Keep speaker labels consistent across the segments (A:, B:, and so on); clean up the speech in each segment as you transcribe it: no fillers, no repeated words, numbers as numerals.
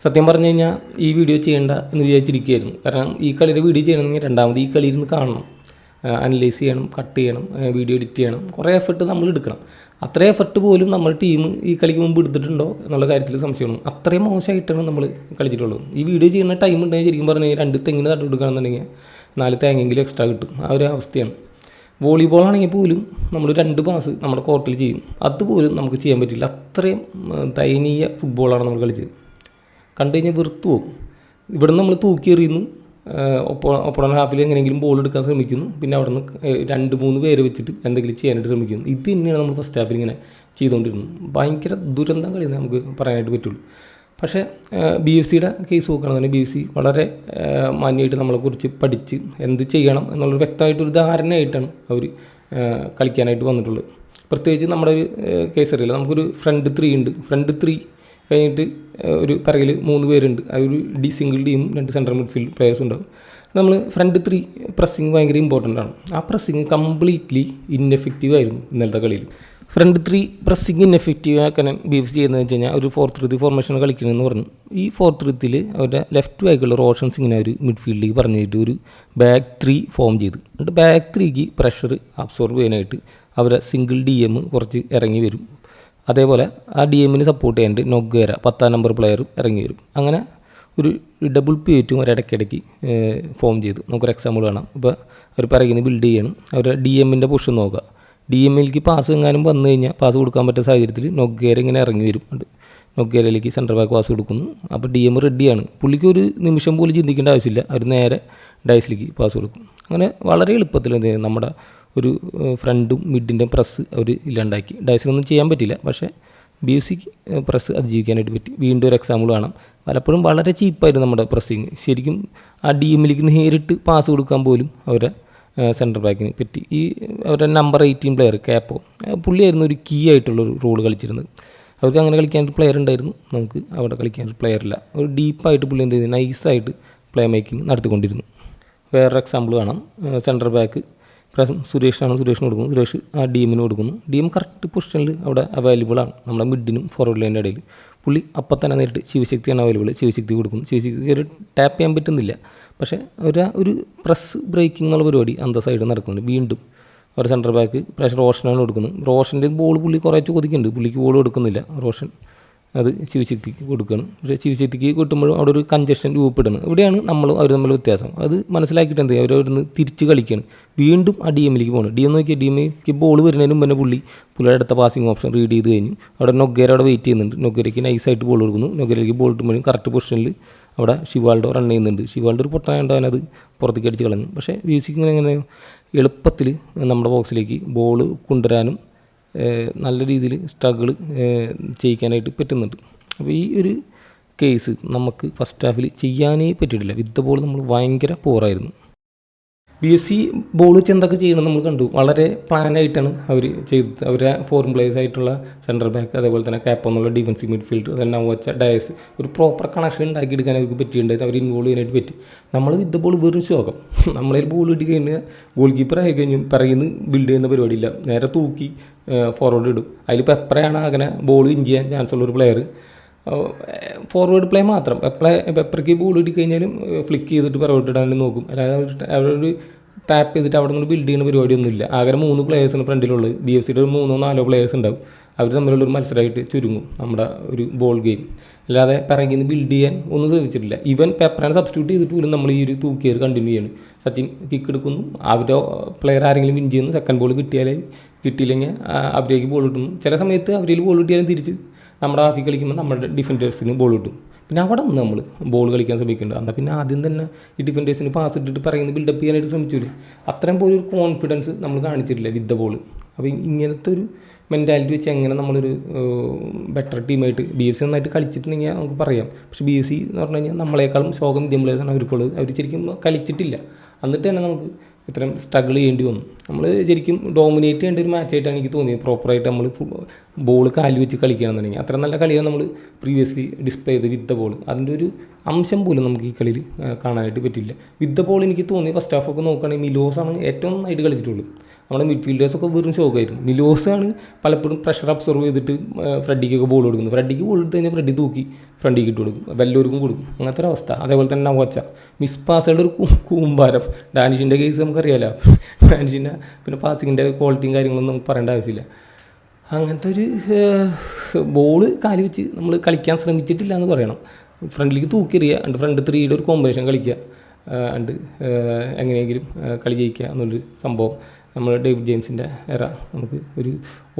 A: സത്യം പറഞ്ഞു കഴിഞ്ഞാൽ ഈ വീഡിയോ ചെയ്യേണ്ട എന്ന് വിചാരിച്ചിരിക്കുകയായിരുന്നു. കാരണം ഈ കളിയുടെ വീഡിയോ ചെയ്യണമെങ്കിൽ രണ്ടാമത് ഈ കളിയിൽ നിന്ന് കാണണം, അനലൈസ് ചെയ്യണം, കട്ട് ചെയ്യണം, വീഡിയോ എഡിറ്റ് ചെയ്യണം, കുറേ എഫർട്ട് നമ്മൾ എടുക്കണം. അത്രയും എഫർട്ട് പോലും നമ്മുടെ ടീം ഈ കളിക്ക് മുമ്പ് എടുത്തിട്ടുണ്ടോ എന്നുള്ള കാര്യത്തിൽ സംശയമാണ്. അത്രയും മോശമായിട്ടാണ് നമ്മൾ കളിച്ചിട്ടുള്ളത്. ഈ വീഡിയോ ചെയ്യുന്ന ടൈം ഉണ്ടെങ്കിൽ ശരിക്കും പറഞ്ഞു കഴിഞ്ഞാൽ 2 തെങ്ങിന് തട്ട് കൊടുക്കുകയാണെന്നുണ്ടെങ്കിൽ 4 തേങ്ങെങ്കിലും എക്സ്ട്രാ കിട്ടും. ആ ഒരു അവസ്ഥയാണ്. വോളിബോൾ ആണെങ്കിൽ പോലും നമ്മൾ 2 പാസ് നമ്മുടെ കോർട്ടിൽ ചെയ്യും, അതുപോലും നമുക്ക് ചെയ്യാൻ പറ്റില്ല. അത്രയും ദയനീയ ഫുട്ബോളാണ് നമ്മൾ കളിച്ചത്. കണ്ടു കഴിഞ്ഞാൽ വെറുത്തു പോകും. ഇവിടെ നിന്ന് നമ്മൾ തൂക്കി എറിയുന്നു, ഒപ്പണ ഹാഫിൽ എങ്ങനെയെങ്കിലും ബോൾ എടുക്കാൻ ശ്രമിക്കുന്നു, പിന്നെ അവിടെ നിന്ന് 2-3 പേരെ വെച്ചിട്ട് എന്തെങ്കിലും ചെയ്യാനായിട്ട് ശ്രമിക്കുന്നു. ഇത് തന്നെയാണ് നമ്മൾ ഫസ്റ്റ് ഹാഫിൽ ഇങ്ങനെ ചെയ്തുകൊണ്ടിരുന്നത്. ഭയങ്കര ദുരന്തം കളിയെന്ന് നമുക്ക് പറയാനായിട്ട് പറ്റുള്ളൂ. പക്ഷേ BFCയുടെ കേസ് നോക്കുകയാണെന്നുണ്ടെങ്കിൽ BFC വളരെ മാന്യമായിട്ട് നമ്മളെക്കുറിച്ച് പഠിച്ച് എന്ത് ചെയ്യണം എന്നുള്ളൊരു വ്യക്തമായിട്ടൊരു ധാരണയായിട്ടാണ് അവർ കളിക്കാനായിട്ട് വന്നിട്ടുള്ളത്. പ്രത്യേകിച്ച് നമ്മുടെ ഒരു കേസ് അറിയില്ല, നമുക്കൊരു ഫ്രണ്ട് 3 ഉണ്ട്. ഫ്രണ്ട് 3 കഴിഞ്ഞിട്ട് ഒരു പിറകിൽ 3 പേരുണ്ട്. ഒരു സിംഗിൾ ടീമും 2 സെൻട്രൽ മിഡ്ഫീൽഡ് പ്ലെയേഴ്സ് ഉണ്ടാവും. നമ്മൾ ഫ്രണ്ട് 3 പ്രസ്സിങ് ഭയങ്കര ഇമ്പോർട്ടൻ്റ് ആണ്. ആ പ്രസ്സിങ് കംപ്ലീറ്റ്ലി ഇന്നെഫക്റ്റീവ് ആയിരുന്നു ഇന്നലത്തെ കളിയിൽ. ഫ്രണ്ട് 3 പ്രസ്സിങ് ഇന്നെഫക്റ്റീവ് ആക്കാൻ BFC ചെയ്യുന്നതെന്ന് വെച്ച് കഴിഞ്ഞാൽ ഒരു 4-3 ഫോർമേഷൻ കളിക്കണമെന്ന് പറഞ്ഞു. ഈ 4-3 അവരുടെ ലെഫ്റ്റ് ബാക്കുള്ള റോഷൻ സിങ്ങിനെ ഒരു മിഡ്ഫീൽഡിലേക്ക് പറഞ്ഞിട്ട് ഒരു ബാക്ക് 3 ഫോം ചെയ്ത്, എന്നിട്ട് ബാക്ക് 3ക്ക് പ്രഷർ അബ്സോർബ് ചെയ്യാനായിട്ട് അവരെ സിംഗിൾ DM കുറച്ച് ഇറങ്ങി വരും. അതേപോലെ ആ DMന് സപ്പോർട്ട് ചെയ്യാണ്ട് നൊഗേര 10ാം നമ്പർ പ്ലെയർ ഇറങ്ങി വരും. അങ്ങനെ ഒരു ഡബിൾ പിയേറ്റും ഒരിടയ്ക്കിടയ്ക്ക് ഫോം ചെയ്ത് നമുക്കൊരു എക്സാമ്പിൾ കാണാം. ഇപ്പോൾ അവർ പിറകിൽ നിന്ന് ബിൽഡ് ചെയ്യണം, അവർ DMൻ്റെ പൊസിഷൻ നോക്കുക. DMലേക്ക് പാസ് എങ്ങാനും വന്നു കഴിഞ്ഞാൽ പാസ് കൊടുക്കാൻ പറ്റുന്ന സാഹചര്യത്തിൽ നൊഗേര ഇങ്ങനെ ഇറങ്ങി വരും. നൊഗേരയിലേക്ക് സെൻറ്റർ ബാക്ക് പാസ് കൊടുക്കുന്നു. അപ്പോൾ DM റെഡിയാണ്, പുള്ളിക്ക് ഒരു നിമിഷം പോലും ചിന്തിക്കേണ്ട ആവശ്യമില്ല, അവർ നേരെ ഡൈസിലേക്ക് പാസ് കൊടുക്കും. അങ്ങനെ വളരെ എളുപ്പത്തിൽ നമ്മുടെ ഒരു ഫ്രണ്ടും മിഡിൻ്റെ പ്രസ് അവർ ഇല്ലാണ്ടാക്കി. ഡൈസിനൊന്നും ചെയ്യാൻ പറ്റില്ല, പക്ഷേ BFCക്ക് പ്രസ് അതിജീവിക്കാനായിട്ട് പറ്റി. വീണ്ടും ഒരു എക്സാമ്പിൾ കാണാം. പലപ്പോഴും വളരെ ചീപ്പായിരുന്നു നമ്മുടെ പ്രസ്സിങ്. ശരിക്കും ആ DMലേക്ക് നേരിട്ട് പാസ് കൊടുക്കാൻ പോലും അവരെ സെൻറ്റർ ബാക്കിന് പറ്റി. ഈ അവരുടെ നമ്പർ 18 പ്ലെയർ കാപ്പോ, പുള്ളിയായിരുന്നു ഒരു കീ ആയിട്ടുള്ളൊരു റോൾ കളിച്ചിരുന്നത്. അവർക്ക് അങ്ങനെ കളിക്കാനൊരു പ്ലെയർ ഉണ്ടായിരുന്നു, നമുക്ക് അവിടെ കളിക്കാനൊരു പ്ലെയർ ഇല്ല. ഒരു ഡീപ്പായിട്ട് പുള്ളി എന്ത് ചെയ്തു, നൈസായിട്ട് പ്ലേ മേക്കിംഗ് നടത്തിക്കൊണ്ടിരുന്നു. വേറൊരു എക്സാമ്പിൾ കാണാം. സെൻറ്റർ ബാക്ക് സുരേഷിന് കൊടുക്കുന്നു, സുരേഷ് ആ DMന് കൊടുക്കുന്നു. DM കറക്റ്റ് പൊസിഷനിൽ അവിടെ അവൈലബിൾ ആണ് നമ്മുടെ മിഡിനും ഫോർവേഡ് ലൈൻ്റെ ഇടയിൽ. പുള്ളി അപ്പം തന്നെ നേരിട്ട് ശിവശക്തിയാണ് അവൈലബിൾ, ശിവശക്തി കൊടുക്കുന്നു. ശിവശക്തി ഒരു ടാപ്പ് ചെയ്യാൻ പറ്റുന്നില്ല, പക്ഷേ ഒരു പ്രസ് ബ്രേക്കിംഗ് എന്നുള്ള പരിപാടി സൈഡ് നടക്കുന്നുണ്ട്. വീണ്ടും ഒരു സെൻറ്റർ ബാക്ക് പ്രഷർ റോഷനാണ് കൊടുക്കുന്നത്. റോഷൻ്റെ ബോൾ പുള്ളി കുറേ ചോദിക്കുന്നുണ്ട്, പുള്ളിക്ക് ബോൾ കൊടുക്കുന്നില്ല. റോഷൻ അത് ശിവശക്തിക്ക് കൊടുക്കണം. പക്ഷേ ശിവശക്തിക്ക് കിട്ടുമ്പോഴും അവിടെ ഒരു കൺജഷൻ രൂപപ്പെടുന്നു. ഇവിടെയാണ് അവർ തമ്മിൽ വ്യത്യാസം. അത് മനസ്സിലാക്കിയിട്ട് എന്ത് ചെയ്യുക, അവരവിടുന്ന് തിരിച്ച് കളിക്കുകയാണ്. വീണ്ടും ആ DMലേക്ക് പോകണം. DMക്ക് ബോൾ വരുന്നതിന് മുമ്പ് തന്നെ പുള്ളിയുടെ അടുത്ത പാസിംഗ് ഓപ്ഷൻ റീഡ് ചെയ്ത് കഴിഞ്ഞു. അവിടെ നൊഗേര അവിടെ വെയിറ്റ് ചെയ്യുന്നുണ്ട്. നൊഗേരയ്ക്ക് നൈസായിട്ട് ബോൾ കൊടുക്കുന്നു. നൊഗേരയ്ക്ക് ബോൾ ഇട്ടുമ്പോഴും കറക്റ്റ് പൊസിഷനിൽ അവിടെ ഷിവാൾഡോ റൺ ചെയ്യുന്നുണ്ട്. ഷിവാൾഡോ ഒരു പൊട്ടായതുകൊണ്ട് അവനത് പുറത്തേക്ക് അടിച്ച് കളഞ്ഞു. പക്ഷേ BFCക്ക് ഇങ്ങനെ എളുപ്പത്തിൽ നമ്മുടെ ബോക്സിലേക്ക് ബോൾ കൊണ്ടുവരാനും നല്ല രീതിയിൽ സ്ട്രഗിൾ ചെയ്യിക്കാനായിട്ട് പറ്റുന്നുണ്ട്. അപ്പോൾ ഈ ഒരു കേസ് നമുക്ക് ഫസ്റ്റ് ഹാഫിൽ ചെയ്യാനേ പറ്റിയിട്ടില്ല. വിത്ത് ബോൾ നമ്മൾ ഭയങ്കര പോറായിരുന്നു. BFC ബോൾ വെച്ച് എന്തൊക്കെ ചെയ്യണം നമ്മൾ കണ്ടു. വളരെ പ്ലാനായിട്ടാണ് അവർ ചെയ്തത്. അവരെ ഫോറിൻ പ്ലേയേഴ്സ് ആയിട്ടുള്ള സെൻറ്റർ ബാക്ക്, അതേപോലെ തന്നെ കാപ്പോ എന്നുള്ള ഡിഫൻസീവ് മിഡ്ഫീൽഡ്, അതന്നെ വെച്ച ഡയസ് ഒരു പ്രോപ്പർ കണക്ഷൻ ഉണ്ടാക്കിയെടുക്കാൻ അവർക്ക് പറ്റിയിട്ടുണ്ടായത്. അവർ ഇൻവോൾവ് ചെയ്യാനായിട്ട് പറ്റി. നമ്മൾ വിത്ത് ബോൾ വെറും ശോകം. നമ്മളതിൽ ബോൾ ഇട്ട് കഴിഞ്ഞാൽ ഗോൾ കീപ്പർ ആയി കഴിഞ്ഞു പിറകിൽ നിന്ന് ബിൽഡ് ചെയ്യുന്ന പരിപാടിയില്ല, നേരെ തൂക്കി ഫോർവേഡ് ഇടും. അതിലിപ്പോൾ എപ്പോഴാണ് അങ്ങനെ ബോൾ വിൻ ചെയ്യാൻ ചാൻസ് ഉള്ളൊരു പ്ലെയർ ഫോർവേഡ് പ്ലേ മാത്രം. പെപ്പർക്ക് ബോൾ ഇട്ട് കഴിഞ്ഞാലും ഫ്ലിക്ക് ചെയ്തിട്ട് പുറകോട്ട് ഇടാനും നോക്കും. അല്ലാതെ അവരൊരു ടാപ്പ് ചെയ്തിട്ട് അവിടെ നിന്ന് ബിൽഡ് ചെയ്യുന്ന പരിപാടിയൊന്നുമില്ല. ആകെ 3 പ്ലെയേഴ്സാണ് ഫ്രണ്ടിലുള്ളത്. BFCയുടെ 3-4 പ്ലെയേഴ്സ് ഉണ്ടാവും. അവർ തമ്മിലുള്ളൊരു മത്സരമായിട്ട് ചുരുങ്ങും നമ്മുടെ ഒരു ബോൾ ഗെയിം. അല്ലാതെ പിറകിൽ നിന്ന് ബിൽഡ് ചെയ്യാൻ ഒന്നും ശ്രമിച്ചിട്ടില്ല. ഈവൻ പെപ്പറാണ് സബ്സ്റ്റിറ്റ്യൂട്ട് ചെയ്തിട്ട് പോലും നമ്മൾ ഈ ഒരു തൂക്കിയേർ കണ്ടിന്യൂ ചെയ്യണം. സച്ചിൻ കിക്ക് എടുക്കുന്നു, അവരുടെ പ്ലെയർ ആരെങ്കിലും വിൻ ചെയ്യുന്നു, സെക്കൻഡ് ബോൾ കിട്ടിയില്ലെങ്കിൽ അവരേക്ക് ബോൾ കിട്ടുന്നു. ചില സമയത്ത് അവരിൽ ബോൾ കിട്ടിയാലും തിരിച്ച് നമ്മുടെ ഹാഫിൽ കളിക്കുമ്പോൾ നമ്മുടെ ഡിഫൻഡേഴ്സിന് ബോൾ കിട്ടും. പിന്നെ അവിടെ നിന്ന് നമ്മൾ ബോൾ കളിക്കാൻ ശ്രമിക്കുന്നുണ്ട്. എന്നാൽ പിന്നെ ആദ്യം തന്നെ ഈ ഡിഫൻഡേഴ്സിന് പാസ് ഇട്ടിട്ട് പറയുന്നത് ബിൽഡപ്പ് ചെയ്യാനായിട്ട് ശ്രമിച്ചില്ലേ. അത്രയും പോലും ഒരു കോൺഫിഡൻസ് നമ്മൾ കാണിച്ചിട്ടില്ല വിത്ത് ദ ബോൾ. അപ്പോൾ ഇങ്ങനത്തെ ഒരു മെൻറ്റാലിറ്റി വെച്ച് എങ്ങനെ നമ്മളൊരു ബെറ്റർ ടീമായിട്ട് BFC നന്നായിട്ട് കളിച്ചിട്ടുണ്ടെങ്കിൽ നമുക്ക് പറയാം. പക്ഷേ BFC എന്ന് പറഞ്ഞു കഴിഞ്ഞാൽ നമ്മളെക്കാളും ശോകം ഇന്ത്യൻ പ്ലേയേഴ്സാണ് അവർക്കുള്ളത്. അവർ ശരിക്കും കളിച്ചിട്ടില്ല. എന്നിട്ട് തന്നെ നമുക്ക് ഇത്രയും സ്ട്രഗിൾ ചെയ്യേണ്ടി വന്നു. നമ്മൾ ശരിക്കും ഡോമിനേറ്റ് ചെയ്യേണ്ട ഒരു മാച്ചായിട്ടാണ് എനിക്ക് തോന്നിയത്. പ്രോപ്പറായിട്ട് നമ്മൾ ബോൾ കാലിൽ വെച്ച് കളിക്കുകയാണെന്നുണ്ടെങ്കിൽ അത്ര നല്ല കളിയാണ് നമ്മൾ പ്രീവിയസ്ലി ഡിസ്പ്ലേ ചെയ്ത് വിത്ത് ദ ബോൾ. അതിൻ്റെ ഒരു അംശം പോലും നമുക്ക് ഈ കളിയിൽ കാണാനായിട്ട് പറ്റില്ല. വിത്ത് ദ ബോൾ എനിക്ക് തോന്നി ഫസ്റ്റ് ഹാഫൊക്കെ നോക്കുകയാണെങ്കിൽ മിലോസാണ് ഏറ്റവും നന്നായിട്ട് കളിച്ചിട്ടുള്ളൂ. നമ്മുടെ മിഡ്ഫീൽഡേഴ്സൊക്കെ വെറും ഷോക്കായിരുന്നു. മിലോസാണ് പലപ്പോഴും പ്രഷർ അബ്സോർവ് ചെയ്തിട്ട് ഫ്രെഡിക്കൊക്കെ ബോൾ കൊടുക്കുന്നത്. ഫ്രെഡിക്ക് ബോൾ എടുത്ത് കഴിഞ്ഞാൽ ഫ്രെഡി തൂക്കി ഫ്രണ്ടിക്ക് ഇട്ട് കൊടുക്കും, വല്ലവർക്കും കൊടുക്കും, അങ്ങനത്തെ ഒരു അവസ്ഥ. അതേപോലെ തന്നെ നവോച്ച മിസ് പാസുകളുടെ ഒരു കൂമ്പാരം. ഡാനിഷിൻ്റെ കേസ് നമുക്കറിയാമല്ലോ, ഡാനിഷിൻ്റെ പിന്നെ പാസിങ്ങിൻ്റെ ക്വാളിറ്റിയും കാര്യങ്ങളൊന്നും നമുക്ക് പറയേണ്ട ആവശ്യമില്ല. അങ്ങനത്തെ ഒരു ബോള് കാലി വെച്ച് നമ്മൾ കളിക്കാൻ ശ്രമിച്ചിട്ടില്ല എന്ന് പറയണം. ഫ്രണ്ടിലേക്ക് തൂക്കിയെറിയുക, അണ്ട് ഫ്രണ്ട് 3യുടെ ഒരു കോമ്പിനേഷൻ കളിക്കുക, അണ്ട് എങ്ങനെയെങ്കിലും കളി ജയിക്കുക എന്നുള്ളൊരു സംഭവം. നമ്മൾ ഡേവിഡ് ജെയിംസിൻ്റെ നമുക്ക് ഒരു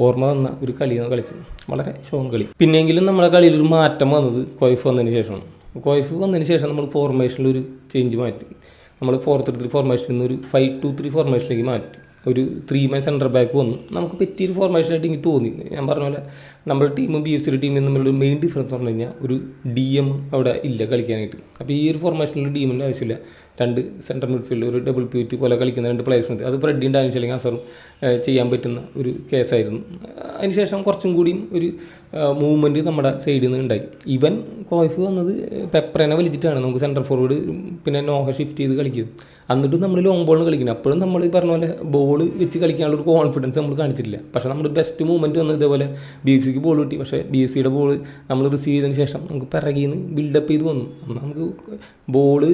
A: ഓർമ്മ വന്ന ഒരു കളിയാണ് കളിച്ചത്, വളരെ ഷോങ് കളി. പിന്നെയെങ്കിലും നമ്മുടെ കളിയിലൊരു മാറ്റം വന്നത് കോയ്ഫ് വന്നതിന് ശേഷമാണ്. കോയ്ഫ് വന്നതിന് ശേഷം നമ്മൾ ഫോർമേഷനിലൊരു ചേഞ്ച് മാറ്റി. നമ്മൾ 4-3-3 ഫോർമേഷനിൽ നിന്ന് ഒരു 5-2-3 ഫോർമേഷനിലേക്ക് മാറ്റി. ഒരു 3 man സെൻറ്റർ ബാക്ക് വന്നു. നമുക്ക് പറ്റിയൊരു ഫോർമേഷനായിട്ട് എനിക്ക് തോന്നി. ഞാൻ പറഞ്ഞ പോലെ നമ്മുടെ ടീമും BFC ടീമും തമ്മിലുള്ള മെയിൻ ഡിഫറൻസ് പറഞ്ഞു കഴിഞ്ഞാൽ ഒരു DM അവിടെ ഇല്ല കളിക്കാനായിട്ട്. അപ്പോൾ ഈ ഒരു ഫോർമേഷനിൽ DMൻ്റെ ആവശ്യമില്ല. 2 സെൻട്രൽ മിഡ്ഫീൽഡ്, ഒരു ഡബിൾ പ്യൂറ്റ് പോലെ കളിക്കുന്ന 2 പ്ലേയേഴ്സ് മതി. അത് ഫ്രെഡിയും ഡാനിഷ് അല്ലെങ്കിൽ അസറും ചെയ്യാൻ പറ്റുന്ന ഒരു കേസായിരുന്നു. അതിനുശേഷം കുറച്ചും കൂടിയും ഒരു മൂവ്മെൻറ്റ് നമ്മുടെ സൈഡിൽ നിന്ന് ഉണ്ടായി. ഇവൻ കോയ്ഫ് വന്നത് പെപ്പറേനെ വലിച്ചിട്ടാണ് നമുക്ക് സെൻറ്റർ ഫോർവേഡ് പിന്നെ നോഹ ഷിഫ്റ്റ് ചെയ്ത് കളിക്കുന്നത്. എന്നിട്ടും നമ്മൾ ലോങ് ബോളിന് കളിക്കുന്നത്. അപ്പോഴും നമ്മൾ ഈ പറഞ്ഞ പോലെ ബോൾ വെച്ച് കളിക്കാനുള്ള ഒരു കോൺഫിഡൻസ് നമ്മൾ കാണിച്ചിട്ടില്ല. പക്ഷേ നമ്മുടെ ബെസ്റ്റ് മൂവ്മെൻറ്റ് വന്നത് ഇതേപോലെ BFCക്ക് ബോൾ കിട്ടി. പക്ഷേ BFCയുടെ ബോൾ നമ്മൾ റിസീവ് ചെയ്തതിന് ശേഷം നമുക്ക് പിറകിൽ നിന്ന് ബിൽഡപ്പ് ചെയ്ത് വന്നു. നമുക്ക് ബോള്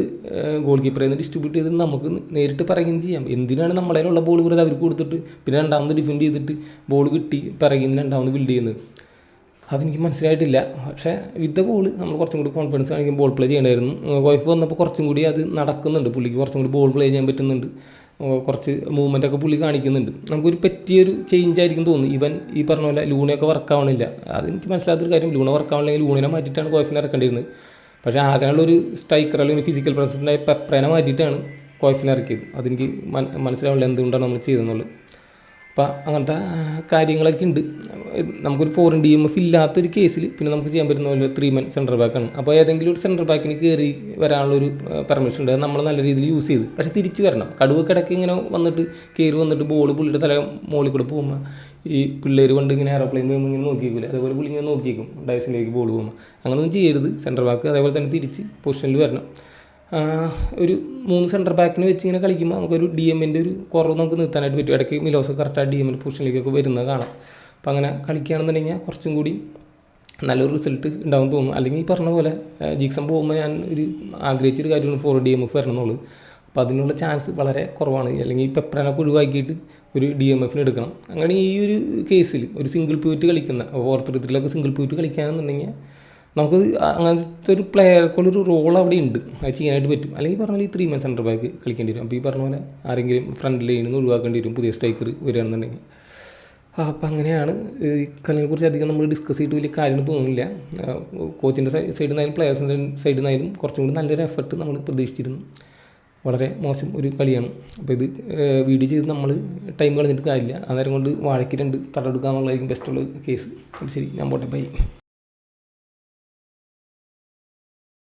A: ഗോൾ കീപ്പറിൽ നിന്ന് ഡിസ്ട്രിബ്യൂട്ട് ചെയ്തിട്ട് നമുക്ക് നേരിട്ട് പിറകിൽ നിന്ന് ചെയ്യാം. എന്തിനാണ് നമ്മളതിലുള്ള ബോൾ വെറുതെ അവർക്ക് കൊടുത്തിട്ട് പിന്നെ രണ്ടാമത് ഡിഫെൻഡ് ചെയ്തിട്ട് ബോൾ കിട്ടി പിറകിൽ നിന്ന് രണ്ടാമത് ബിൽഡ് ചെയ്യുന്നത്? അതെനിക്ക് മനസ്സിലായിട്ടില്ല. പക്ഷേ വിത്ത് ദ ബോൾ നമ്മൾ കുറച്ചും കൂടി കോൺഫിഡൻസ് കാണിക്കും, ബോൾ പ്ലേ ചെയ്യണമായിരുന്നു. കോയ്ഫ് വന്നപ്പോൾ കുറച്ചും കൂടി അത് നടക്കുന്നുണ്ട്. പുള്ളിക്ക് കുറച്ചും കൂടി ബോൾ പ്ലേ ചെയ്യാൻ പറ്റുന്നുണ്ട്, കുറച്ച് മൂവ്മെൻറ്റൊക്കെ പുള്ളി കാണിക്കുന്നുണ്ട്. നമുക്കൊരു പറ്റിയൊരു ചേഞ്ച് ആയിരിക്കും തോന്നുന്നു. ഇവൻ ഈ പറഞ്ഞ പോലെ ലൂണയൊക്കെ വർക്കാവണില്ല. അതെനിക്ക് മനസ്സിലാത്തൊരു കാര്യം. ലൂണ വർക്കാവണമെങ്കിൽ ലൂണിനെ മാറ്റിയിട്ടാണ് കോയ്ഫിനെ ഇറക്കേണ്ടിയിരുന്നത്. പക്ഷേ ആകെയുള്ളൊരു സ്ട്രൈക്കർ അല്ലെങ്കിൽ ഫിസിക്കൽ പ്രസൻറ്റായ പെപ്പറേനെ മാറ്റിയിട്ടാണ് കോയ്ഫിനെ ഇറക്കിയത്. അതെനിക്ക് മനസ്സിലാവില്ല എന്തുകൊണ്ടാണ് നമ്മൾ ചെയ്തതെന്നുള്ളത്. അപ്പം അങ്ങനത്തെ കാര്യങ്ങളൊക്കെ ഉണ്ട്. നമുക്കൊരു ഫോറിൻ DMF ഇല്ലാത്തൊരു കേസിൽ പിന്നെ നമുക്ക് ചെയ്യാൻ പറ്റുന്ന പോലെ 3 man സെൻറ്റർ ബാക്കാണ്. അപ്പോൾ ഏതെങ്കിലും ഒരു സെൻറ്റർ ബാക്കിന് കയറി വരാനുള്ളൊരു പെർമിഷൻ ഉണ്ട്, നമ്മൾ നല്ല രീതിയിൽ യൂസ് ചെയ്ത്. പക്ഷേ തിരിച്ച് വരണം. കടുവക്കിടയ്ക്ക് ഇങ്ങനെ വന്നിട്ട് കയറി വന്നിട്ട് ബോൾ പുള്ളിയുടെ തല മുകളിൽ കൂടെ പോകുമ്പോൾ ഈ പിള്ളേർ കൊണ്ട് ഇങ്ങനെ എയറോപ്ലെയിൻ പോകുമ്പോൾ ഇങ്ങനെ നോക്കിയേക്കില്ല, അതേപോലെ പുള്ളി ഇങ്ങനെ നോക്കിയേക്കും ഡയസിലേക്ക് ബോൾ പോകുമ്പോൾ. അങ്ങനെയൊന്നും ചെയ്യരുത്. സെൻറ്റർ ബാക്ക് അതേപോലെ തന്നെ തിരിച്ച് പൊസിഷനിൽ വരണം. ഒരു 3 സെൻറ്റർ ബാക്കിന് വെച്ച് ഇങ്ങനെ കളിക്കുമ്പോൾ നമുക്കൊരു DMൻ്റെ ഒരു കുറവ് നമുക്ക് നിർത്താനായിട്ട് പറ്റും. ഇടയ്ക്ക് മിലോസ് കറക്റ്റായിട്ട് DMൻ്റെ പൊസിഷനിലേക്കൊക്കെ വരുന്നത് കാണാം. അപ്പോൾ അങ്ങനെ കളിക്കുകയാണെന്നുണ്ടെങ്കിൽ കുറച്ചും കൂടി നല്ലൊരു റിസൾട്ട് ഉണ്ടാവും തോന്നും. അല്ലെങ്കിൽ ഈ പറഞ്ഞ പോലെ ജിക്സം പോകുമ്പോൾ ഞാൻ ഒരു ആഗ്രഹിച്ചൊരു കാര്യമാണ് 4 DMF വരണം എന്നുള്ളത്. അപ്പോൾ അതിനുള്ള ചാൻസ് വളരെ കുറവാണ്. അല്ലെങ്കിൽ ഈ പെപ്പറേനൊക്കെ ഒഴിവാക്കിയിട്ട് ഒരു DMFന് എടുക്കണം. അങ്ങനെ ഈ ഒരു കേസിൽ ഒരു സിംഗിൾ പ്യൂറ്റ് കളിക്കുന്ന 4-3-3 സിംഗിൾ പ്യൂറ്റ് കളിക്കുകയാണെന്നുണ്ടെങ്കിൽ നമുക്ക് അങ്ങനത്തെ ഒരു പ്ലെയർക്കുള്ളൊരു റോൾ അവിടെ ഉണ്ട്, അത് ചെയ്യാനായിട്ട് പറ്റും. അല്ലെങ്കിൽ പറഞ്ഞാൽ ഈ 3 man സെൻറ്റർ ബാക്ക് കളിക്കേണ്ടി വരും. അപ്പോൾ ഈ പറഞ്ഞ പോലെ ആരെങ്കിലും ഫ്രണ്ട് ലൈനിൽ നിന്ന് ഒഴിവാക്കേണ്ടി വരും പുതിയ സ്ട്രൈക്കർ വരികയാണെന്നുണ്ടെങ്കിൽ. അപ്പം അങ്ങനെയാണ്. ഈ കളിയെക്കുറിച്ച് അധികം നമ്മൾ ഡിസ്കസ് ചെയ്തിട്ട് വലിയ കാര്യങ്ങൾ തോന്നുന്നില്ല. കോച്ചിൻ്റെ സൈഡിൽ നിന്നായാലും പ്ലെയേഴ്സിൻ്റെ സൈഡിൽ നിന്നായാലും കുറച്ചും കൂടി നല്ലൊരു എഫർട്ട് നമ്മൾ പ്രതീക്ഷിച്ചിരുന്നു. വളരെ മോശം ഒരു കളിയാണ്. അപ്പോൾ ഇത് വീഡിയോ ചെയ്ത് നമ്മൾ ടൈം കളഞ്ഞിട്ട് കാര്യമില്ല. അന്നേരം കൊണ്ട് വാഴയ്ക്ക് 2 തടം എടുക്കുക എന്നുള്ളതായിരിക്കും ബെസ്റ്റുള്ള കേസ്. ശരി, ഞാൻ പോട്ടെ, ബൈ.